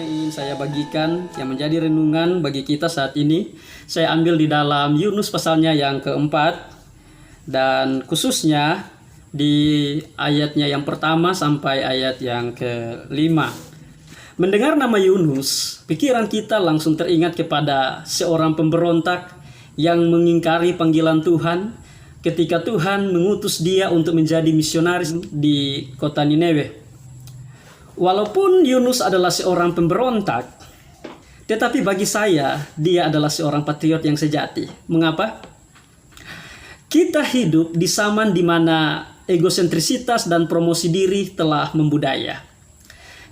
yang ingin saya bagikan yang menjadi renungan bagi kita saat ini, saya ambil di dalam Yunus pasalnya yang keempat, dan khususnya di ayatnya yang pertama sampai ayat yang kelima. Mendengar nama Yunus, pikiran kita langsung teringat kepada seorang pemberontak yang mengingkari panggilan Tuhan ketika Tuhan mengutus dia untuk menjadi misionaris di kota Nineveh. Walaupun Yunus adalah seorang pemberontak, tetapi bagi saya dia adalah seorang patriot yang sejati. Mengapa? Kita hidup di zaman di mana egosentrisitas dan promosi diri telah membudaya.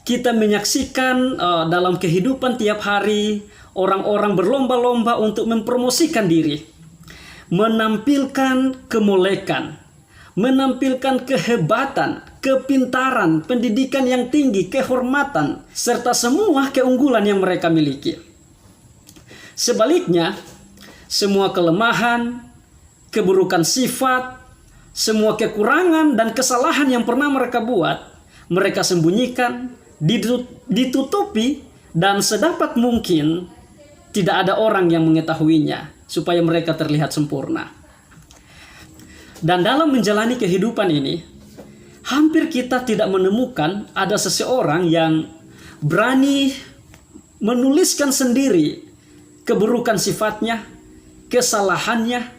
Kita menyaksikan dalam kehidupan tiap hari orang-orang berlomba-lomba untuk mempromosikan diri, menampilkan kemolekan, menampilkan kehebatan, kepintaran, pendidikan yang tinggi, kehormatan, serta semua keunggulan yang mereka miliki. Sebaliknya, semua kelemahan, keburukan sifat, semua kekurangan dan kesalahan yang pernah mereka buat, mereka sembunyikan, ditutupi, dan sedapat mungkin tidak ada orang yang mengetahuinya supaya mereka terlihat sempurna. Dan dalam menjalani kehidupan ini, hampir kita tidak menemukan ada seseorang yang berani menuliskan sendiri keburukan sifatnya, kesalahannya,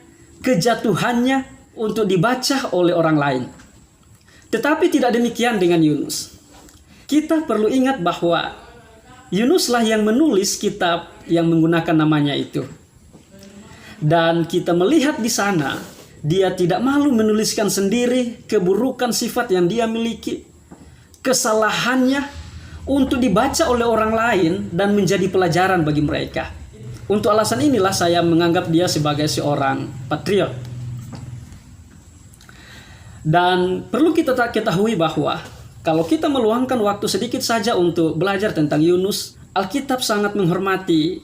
kejatuhannya untuk dibaca oleh orang lain. Tetapi tidak demikian dengan Yunus. Kita perlu ingat bahwa Yunuslah yang menulis kitab yang menggunakan namanya itu. Dan kita melihat di sana, dia tidak malu menuliskan sendiri keburukan sifat yang dia miliki, kesalahannya, untuk dibaca oleh orang lain dan menjadi pelajaran bagi mereka. Untuk alasan inilah saya menganggap dia sebagai seorang patriot. Dan perlu kita ketahui bahwa kalau kita meluangkan waktu sedikit saja untuk belajar tentang Yunus, Alkitab sangat menghormati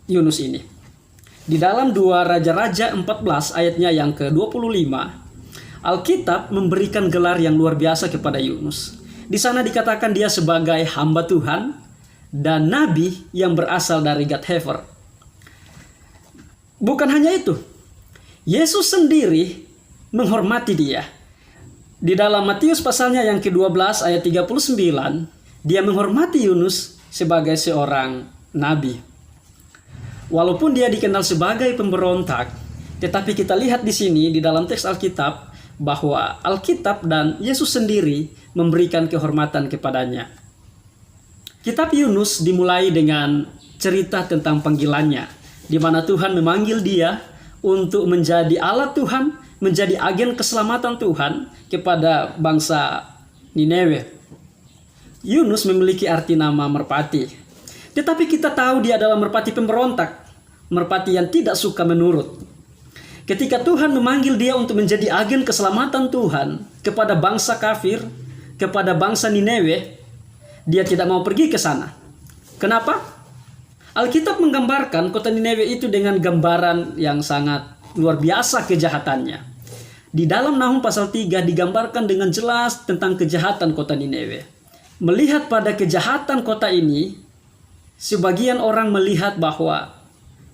Yunus ini. Di dalam 2 Raja-Raja 14 ayatnya yang ke-25, Alkitab memberikan gelar yang luar biasa kepada Yunus. Di sana dikatakan dia sebagai hamba Tuhan dan nabi yang berasal dari Gad-Hefer. Bukan hanya itu, Yesus sendiri menghormati dia. Di dalam Matius pasalnya yang ke-12 ayat 39, dia menghormati Yunus sebagai seorang nabi. Walaupun dia dikenal sebagai pemberontak, tetapi kita lihat di sini di dalam teks Alkitab bahwa Alkitab dan Yesus sendiri memberikan kehormatan kepadanya. Kitab Yunus dimulai dengan cerita tentang panggilannya, di mana Tuhan memanggil dia untuk menjadi alat Tuhan, menjadi agen keselamatan Tuhan kepada bangsa Nineveh. Yunus memiliki arti nama merpati. Tetapi kita tahu dia adalah merpati pemberontak, merpati yang tidak suka menurut. Ketika Tuhan memanggil dia untuk menjadi agen keselamatan Tuhan kepada bangsa kafir, kepada bangsa Nineveh, dia tidak mau pergi ke sana. Kenapa? Alkitab menggambarkan kota Nineveh itu dengan gambaran yang sangat luar biasa kejahatannya. Di dalam Nahum pasal 3 digambarkan dengan jelas tentang kejahatan kota Nineveh. Melihat pada kejahatan kota ini, sebagian orang melihat bahwa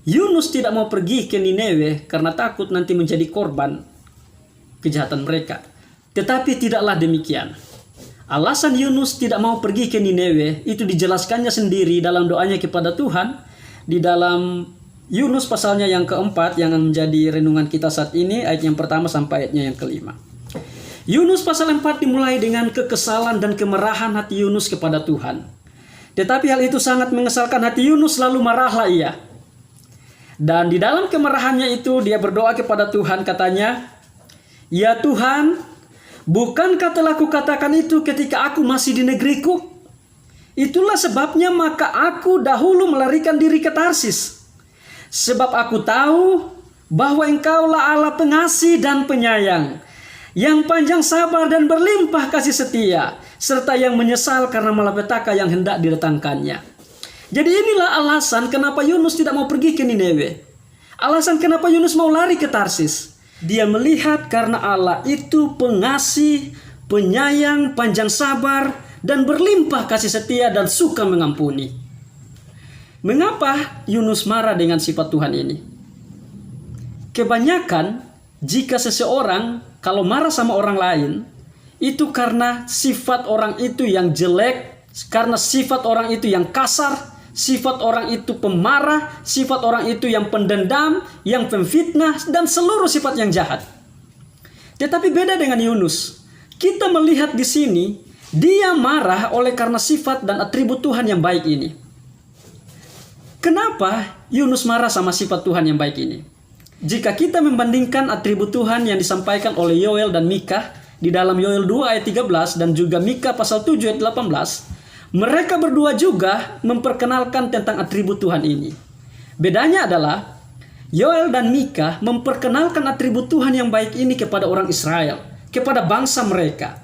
Yunus tidak mau pergi ke Nineveh karena takut nanti menjadi korban kejahatan mereka. Tetapi tidaklah demikian. Alasan Yunus tidak mau pergi ke Nineveh itu dijelaskannya sendiri dalam doanya kepada Tuhan. Di dalam Yunus pasalnya yang keempat yang menjadi renungan kita saat ini, ayat yang pertama sampai ayatnya yang kelima. Yunus pasal 4 dimulai dengan kekesalan dan kemarahan hati Yunus kepada Tuhan. Tetapi hal itu sangat mengesalkan hati Yunus, lalu marahlah ia. Dan di dalam kemarahannya itu dia berdoa kepada Tuhan, katanya, "Ya Tuhan, bukankah telah kukatakan itu ketika aku masih di negeriku? Itulah sebabnya maka aku dahulu melarikan diri ke Tarsis. Sebab aku tahu bahwa Engkaulah Allah pengasih dan penyayang, yang panjang sabar dan berlimpah kasih setia, serta yang menyesal karena malapetaka yang hendak didatangkannya." Jadi inilah alasan kenapa Yunus tidak mau pergi ke Nineveh. Alasan kenapa Yunus mau lari ke Tarsis. Dia melihat karena Allah itu pengasih, penyayang, panjang sabar, dan berlimpah kasih setia dan suka mengampuni. Mengapa Yunus marah dengan sifat Tuhan ini? Kebanyakan jika seseorang kalau marah sama orang lain, itu karena sifat orang itu yang jelek, karena sifat orang itu yang kasar, sifat orang itu pemarah, sifat orang itu yang pendendam, yang pemfitnah, dan seluruh sifat yang jahat. Tetapi beda dengan Yunus. Kita melihat di sini, dia marah oleh karena sifat dan atribut Tuhan yang baik ini. Kenapa Yunus marah sama sifat Tuhan yang baik ini? Jika kita membandingkan atribut Tuhan yang disampaikan oleh Yoel dan Mika di dalam Yoel 2 ayat 13 dan juga Mika pasal 7 ayat 18, mereka berdua juga memperkenalkan tentang atribut Tuhan ini. Bedanya adalah Yoel dan Mika memperkenalkan atribut Tuhan yang baik ini kepada orang Israel, kepada bangsa mereka.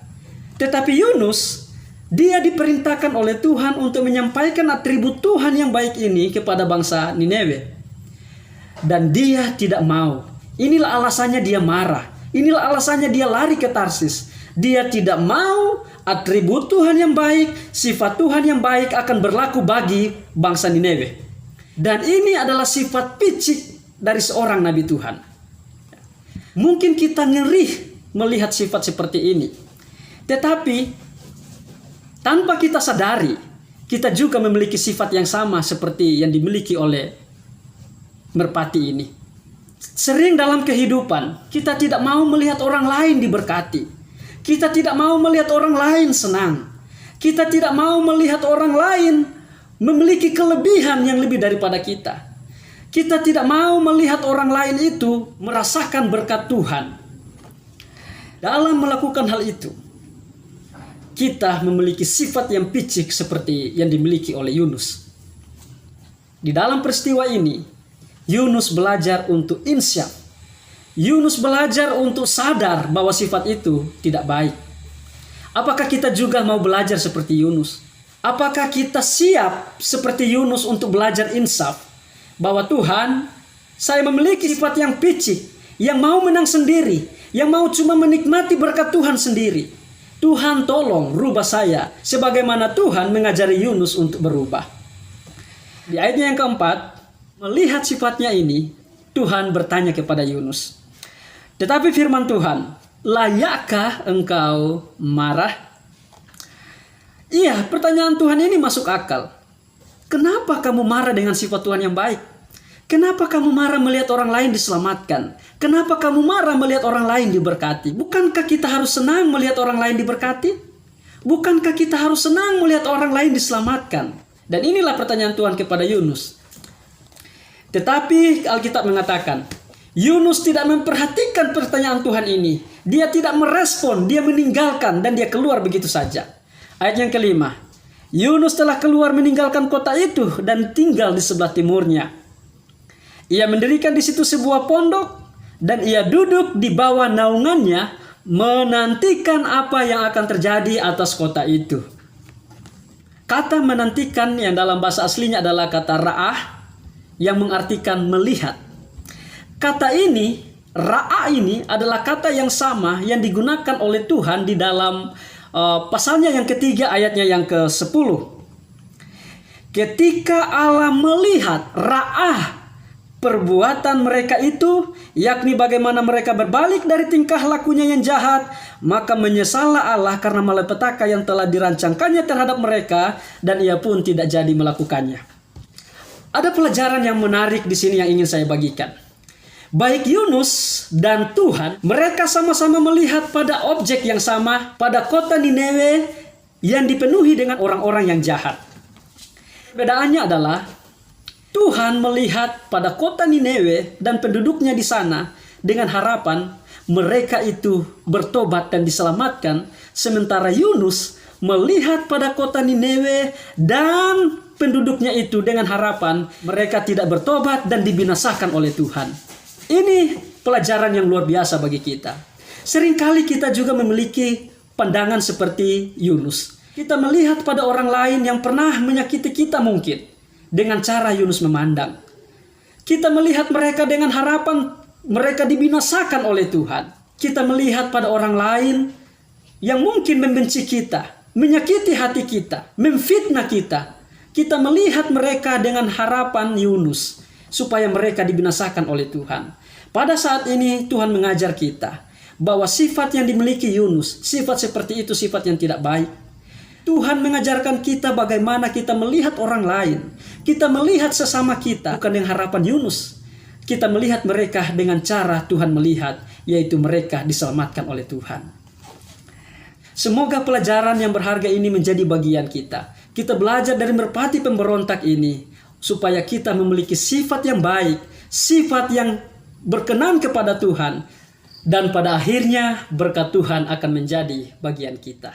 Tetapi Yunus, dia diperintahkan oleh Tuhan untuk menyampaikan atribut Tuhan yang baik ini kepada bangsa Nineve. Dan dia tidak mau. Inilah alasannya dia marah. Inilah alasannya dia lari ke Tarsis. Dia tidak mau atribut Tuhan yang baik, sifat Tuhan yang baik akan berlaku bagi bangsa Nineve. Dan ini adalah sifat picik dari seorang nabi Tuhan. Mungkin kita ngeri melihat sifat seperti ini. Tetapi tanpa kita sadari, kita juga memiliki sifat yang sama seperti yang dimiliki oleh merpati ini. Sering dalam kehidupan kita tidak mau melihat orang lain diberkati. Kita tidak mau melihat orang lain senang. Kita tidak mau melihat orang lain memiliki kelebihan yang lebih daripada kita. Kita tidak mau melihat orang lain itu merasakan berkat Tuhan. Dalam melakukan hal itu, kita memiliki sifat yang picik seperti yang dimiliki oleh Yunus. Di dalam peristiwa ini, Yunus belajar untuk insyaf. Yunus belajar untuk sadar bahwa sifat itu tidak baik. Apakah kita juga mau belajar seperti Yunus? Apakah kita siap seperti Yunus untuk belajar insaf? Bahwa Tuhan, saya memiliki sifat yang picik, yang mau menang sendiri, yang mau cuma menikmati berkat Tuhan sendiri. Tuhan tolong rubah saya, sebagaimana Tuhan mengajari Yunus untuk berubah. Di ayatnya yang keempat, melihat sifatnya ini, Tuhan bertanya kepada Yunus. Tetapi firman Tuhan, layakkah engkau marah? Iya, pertanyaan Tuhan ini masuk akal. Kenapa kamu marah dengan sifat Tuhan yang baik? Kenapa kamu marah melihat orang lain diselamatkan? Kenapa kamu marah melihat orang lain diberkati? Bukankah kita harus senang melihat orang lain diberkati? Bukankah kita harus senang melihat orang lain diselamatkan? Dan inilah pertanyaan Tuhan kepada Yunus. Tetapi Alkitab mengatakan, Yunus tidak memperhatikan pertanyaan Tuhan ini. Dia tidak merespon, dia meninggalkan dan dia keluar begitu saja. Ayat yang kelima, Yunus telah keluar meninggalkan kota itu dan tinggal di sebelah timurnya. Ia mendirikan di situ sebuah pondok dan ia duduk di bawah naungannya menantikan apa yang akan terjadi atas kota itu. Kata menantikan yang dalam bahasa aslinya adalah kata ra'ah, yang mengartikan melihat. Kata ini, ra'a ini adalah kata yang sama yang digunakan oleh Tuhan di dalam pasalnya yang ketiga ayatnya yang ke-10. Ketika Allah melihat ra'ah perbuatan mereka itu, yakni bagaimana mereka berbalik dari tingkah lakunya yang jahat, maka menyesallah Allah karena malapetaka yang telah dirancangkannya terhadap mereka, dan ia pun tidak jadi melakukannya. Ada pelajaran yang menarik di sini yang ingin saya bagikan. Baik Yunus dan Tuhan, mereka sama-sama melihat pada objek yang sama, pada kota Nineve yang dipenuhi dengan orang-orang yang jahat. Perbedaannya adalah Tuhan melihat pada kota Nineve dan penduduknya di sana dengan harapan mereka itu bertobat dan diselamatkan, sementara Yunus melihat pada kota Nineve dan penduduknya itu dengan harapan mereka tidak bertobat dan dibinasakan oleh Tuhan. Ini pelajaran yang luar biasa bagi kita. Seringkali kita juga memiliki pandangan seperti Yunus. Kita melihat pada orang lain yang pernah menyakiti kita mungkin dengan cara Yunus memandang. Kita melihat mereka dengan harapan mereka dibinasakan oleh Tuhan. Kita melihat pada orang lain yang mungkin membenci kita, menyakiti hati kita, memfitnah kita. Kita melihat mereka dengan harapan Yunus supaya mereka dibinasakan oleh Tuhan. Pada saat ini Tuhan mengajar kita bahwa sifat yang dimiliki Yunus, sifat seperti itu sifat yang tidak baik. Tuhan mengajarkan kita bagaimana kita melihat orang lain. Kita melihat sesama kita bukan dengan harapan Yunus. Kita melihat mereka dengan cara Tuhan melihat, yaitu mereka diselamatkan oleh Tuhan. Semoga pelajaran yang berharga ini menjadi bagian kita. Kita belajar dari merpati pemberontak ini supaya kita memiliki sifat yang baik, sifat yang berkenan kepada Tuhan, dan pada akhirnya berkat Tuhan akan menjadi bagian kita.